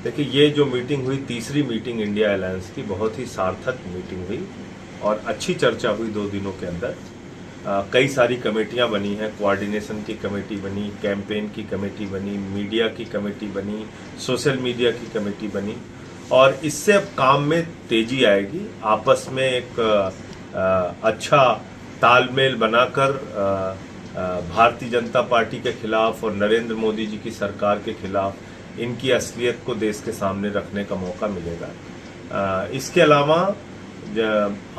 देखिए, ये जो मीटिंग हुई, तीसरी मीटिंग इंडिया अलायंस की, बहुत ही सार्थक मीटिंग हुई और अच्छी चर्चा हुई 2 दिनों के अंदर। कई सारी कमेटियां बनी हैं, कोऑर्डिनेशन की कमेटी बनी, कैंपेन की कमेटी बनी, मीडिया की कमेटी बनी, सोशल मीडिया की कमेटी बनी और इससे अब काम में तेजी आएगी। आपस में एक अच्छा तालमेल बनाकर भारतीय जनता पार्टी के खिलाफ और नरेंद्र मोदी जी की सरकार के खिलाफ इनकी असलियत को देश के सामने रखने का मौका मिलेगा। इसके अलावा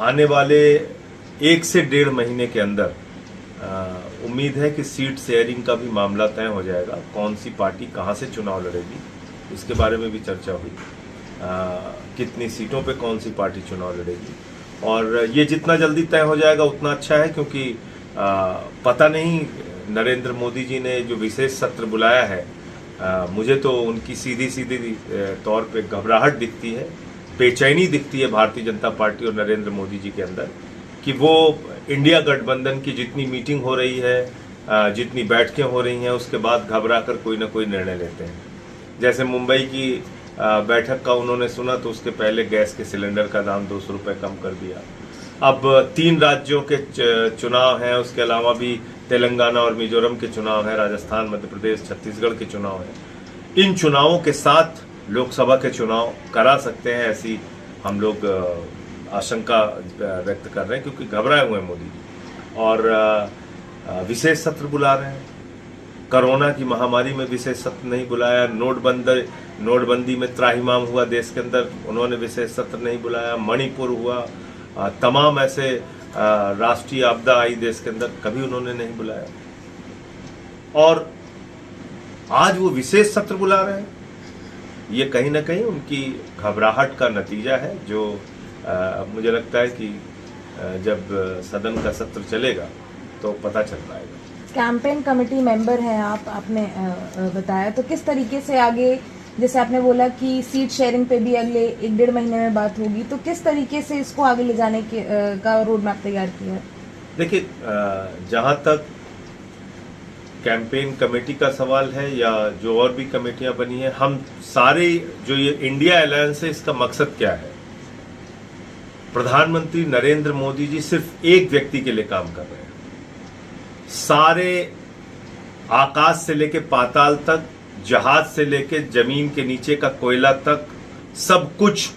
आने वाले 1 से 1.5 महीने के अंदर उम्मीद है कि सीट शेयरिंग का भी मामला तय हो जाएगा। कौन सी पार्टी कहां से चुनाव लड़ेगी, इसके बारे में भी चर्चा हुई। कितनी सीटों पे कौन सी पार्टी चुनाव लड़ेगी, और ये जितना जल्दी तय हो जाएगा उतना अच्छा है, क्योंकि पता नहीं नरेंद्र मोदी जी ने जो विशेष सत्र बुलाया है, मुझे तो उनकी सीधी तौर पे घबराहट दिखती है, बेचैनी दिखती है भारतीय जनता पार्टी और नरेंद्र मोदी जी के अंदर, कि वो इंडिया गठबंधन की जितनी मीटिंग हो रही है, जितनी बैठकें हो रही हैं, उसके बाद घबरा कर कोई ना कोई निर्णय लेते हैं। जैसे मुंबई की बैठक का उन्होंने सुना तो उसके पहले गैस के सिलेंडर का दाम 200 रुपये कम कर दिया। अब 3 राज्यों के चुनाव हैं, उसके अलावा भी तेलंगाना और मिजोरम के चुनाव हैं, राजस्थान, मध्य प्रदेश, छत्तीसगढ़ के चुनाव हैं। इन चुनावों के साथ लोकसभा के चुनाव करा सकते हैं, ऐसी हम लोग आशंका व्यक्त कर रहे हैं, क्योंकि घबराए हुए हैं मोदी जी और विशेष सत्र बुला रहे हैं। कोरोना की महामारी में विशेष सत्र नहीं बुलाया, नोटबंदी में त्राहिमाम हुआ देश के अंदर, उन्होंने विशेष सत्र नहीं बुलाया, मणिपुर हुआ, तमाम ऐसे राष्ट्रीय आपदा आई देश के अंदर, कभी उन्होंने नहीं बुलाया। और आज वो विशेष सत्र बुला रहे हैं, ये कहीं ना कहीं उनकी घबराहट का नतीजा है, जो मुझे लगता है कि जब सदन का सत्र चलेगा तो पता चल पाएगा। कैंपेन कमेटी मेंबर हैं आप, आपने बताया, तो किस तरीके से आगे, जैसे आपने बोला कि सीट शेयरिंग पे भी अगले 1-1.5 महीने में बात होगी, तो किस तरीके से इसको आगे ले जाने का रोड मैप तैयार किया है? देखिए, जहां तक कैंपेन कमेटी का सवाल है या जो और भी कमेटियां बनी है, हम सारे जो ये इंडिया अलायंस है, इसका मकसद क्या है? प्रधानमंत्री नरेंद्र मोदी जी सिर्फ एक व्यक्ति के लिए काम कर रहे हैं। सारे आकाश से लेके पाताल तक, जहाज से लेके जमीन के नीचे का कोयला तक, सब कुछ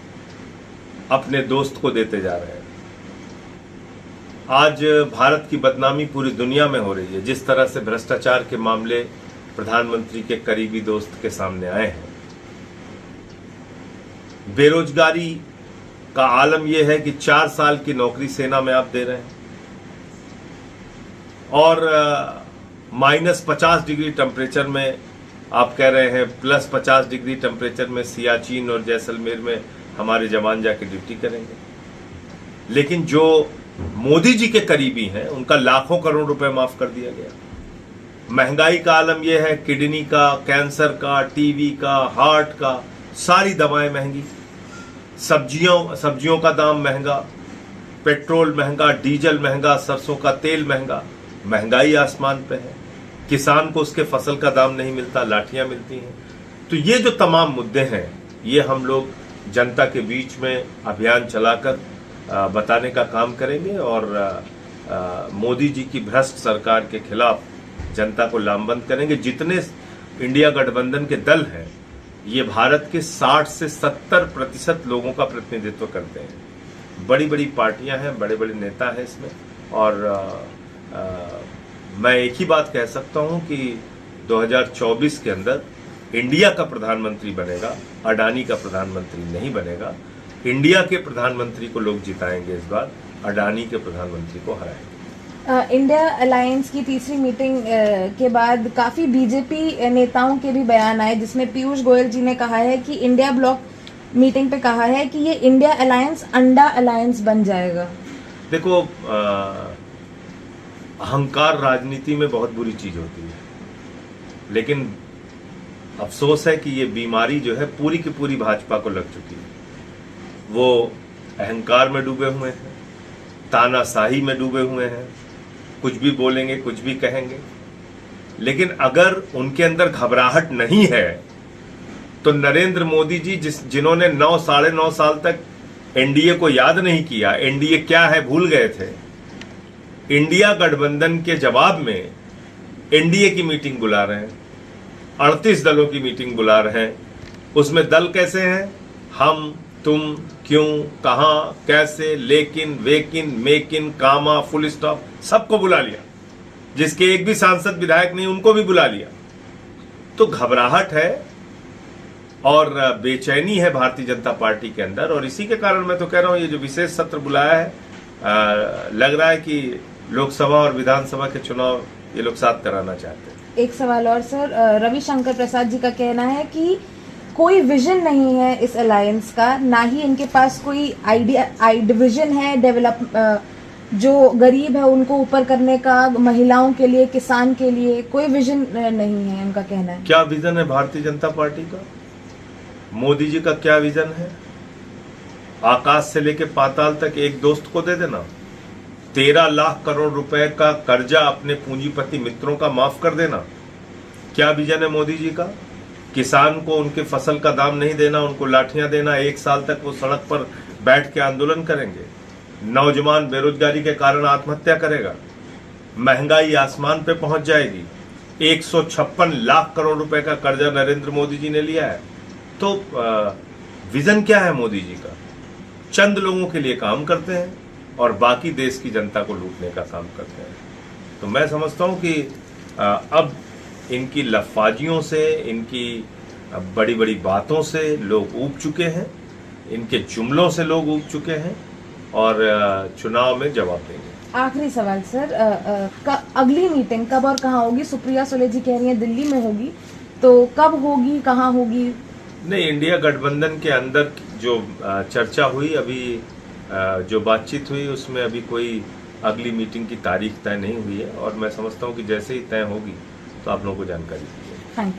अपने दोस्त को देते जा रहे हैं। आज भारत की बदनामी पूरी दुनिया में हो रही है, जिस तरह से भ्रष्टाचार के मामले प्रधानमंत्री के करीबी दोस्त के सामने आए हैं। बेरोजगारी का आलम यह है कि 4 साल की नौकरी सेना में आप दे रहे हैं और -50 डिग्री टेम्परेचर में आप कह रहे हैं +50 डिग्री टेम्परेचर में सियाचिन और जैसलमेर में हमारे जवान जाके ड्यूटी करेंगे। लेकिन जो मोदी जी के करीबी हैं, उनका लाखों करोड़ रुपए माफ कर दिया गया। महंगाई का आलम यह है, किडनी का, कैंसर का, टीबी का, हार्ट का, सारी दवाएं महंगी, सब्जियों का दाम महंगा, पेट्रोल महंगा, डीजल महंगा, सरसों का तेल महंगा, महंगाई आसमान पे है। किसान को उसके फसल का दाम नहीं मिलता, लाठियां मिलती हैं। तो ये जो तमाम मुद्दे हैं, ये हम लोग जनता के बीच में अभियान चलाकर बताने का काम करेंगे और मोदी जी की भ्रष्ट सरकार के खिलाफ जनता को लामबंद करेंगे। जितने इंडिया गठबंधन के दल हैं, ये भारत के 60 से 70% लोगों का प्रतिनिधित्व करते हैं। बड़ी बड़ी पार्टियां हैं, बड़े बड़े नेता हैं इसमें, और मैं एक ही बात कह सकता हूं कि 2024 के अंदर इंडिया का प्रधानमंत्री बनेगा, अडानी का प्रधानमंत्री नहीं बनेगा। इंडिया के प्रधानमंत्री को लोग जिताएंगे इस बार, अडानी के प्रधानमंत्री को हराएंगे। इंडिया अलायंस की तीसरी मीटिंग के बाद काफी बीजेपी नेताओं के भी बयान आए, जिसमें पीयूष गोयल जी ने कहा है कि इंडिया ब्लॉक मीटिंग पे कहा है कि ये इंडिया अलायंस अंडा अलायंस बन जाएगा। देखो, अहंकार राजनीति में बहुत बुरी चीज होती है, लेकिन अफसोस है कि ये बीमारी जो है पूरी की पूरी भाजपा को लग चुकी है। वो अहंकार में डूबे हुए हैं, तानाशाही में डूबे हुए हैं, कुछ भी बोलेंगे, कुछ भी कहेंगे। लेकिन अगर उनके अंदर घबराहट नहीं है तो नरेंद्र मोदी जी जिन्होंने 9 साढ़े 9 साल तक एनडीए को याद नहीं किया, एनडीए क्या है भूल गए थे, इंडिया गठबंधन के जवाब में एनडीए की मीटिंग बुला रहे हैं, 38 दलों की मीटिंग बुला रहे हैं। उसमें दल कैसे हैं? हम, तुम, क्यों, कहां, कैसे, लेकिन, वेकिन, मेकिन, कामा, फुल स्टॉप, सबको बुला लिया। जिसके एक भी सांसद विधायक नहीं उनको भी बुला लिया। तो घबराहट है और बेचैनी है भारतीय जनता पार्टी के अंदर, और इसी के कारण मैं तो कह रहा हूं ये जो विशेष सत्र बुलाया है, लग रहा है कि लोकसभा और विधानसभा के चुनाव ये लोग साथ कराना चाहते हैं। एक सवाल और सर, रविशंकर प्रसाद जी का कहना है कि कोई विजन नहीं है इस अलायंस का, ना ही इनके पास कोई आइडिया विजन है डेवलप, जो गरीब है उनको ऊपर करने का, महिलाओं के लिए, किसान के लिए कोई विजन नहीं है, उनका कहना है। क्या विजन है भारतीय जनता पार्टी का? मोदी जी का क्या विजन है? आकाश से लेके पाताल तक एक दोस्त को दे देना, 13 लाख करोड़ रुपए का कर्जा अपने पूंजीपति मित्रों का माफ कर देना, क्या विजन है मोदी जी का? किसान को उनके फसल का दाम नहीं देना, उनको लाठियां देना, 1 साल तक वो सड़क पर बैठ के आंदोलन करेंगे, नौजवान बेरोजगारी के कारण आत्महत्या करेगा, महंगाई आसमान पे पहुंच जाएगी, 156 लाख करोड़ रुपए का कर्जा नरेंद्र मोदी जी ने लिया है। तो विजन क्या है मोदी जी का? चंद लोगों के लिए काम करते हैं और बाकी देश की जनता को लूटने का काम करते हैं। तो मैं समझता हूं कि अब इनकी लफाजियों से, इनकी बड़ी बड़ी बातों से लोग ऊब चुके हैं, इनके जुमलों से लोग ऊब चुके हैं और चुनाव में जवाब देंगे। आखिरी सवाल सर, अगली मीटिंग कब और कहाँ होगी? सुप्रिया सुले जी कह रही हैं दिल्ली में होगी, तो कब होगी, कहाँ होगी? नहीं, इंडिया गठबंधन के अंदर जो चर्चा हुई, अभी जो बातचीत हुई, उसमें अभी कोई अगली मीटिंग की तारीख तय नहीं हुई है, और मैं समझता हूं कि जैसे ही तय होगी तो आप लोगों को जानकारी दी जाएगी।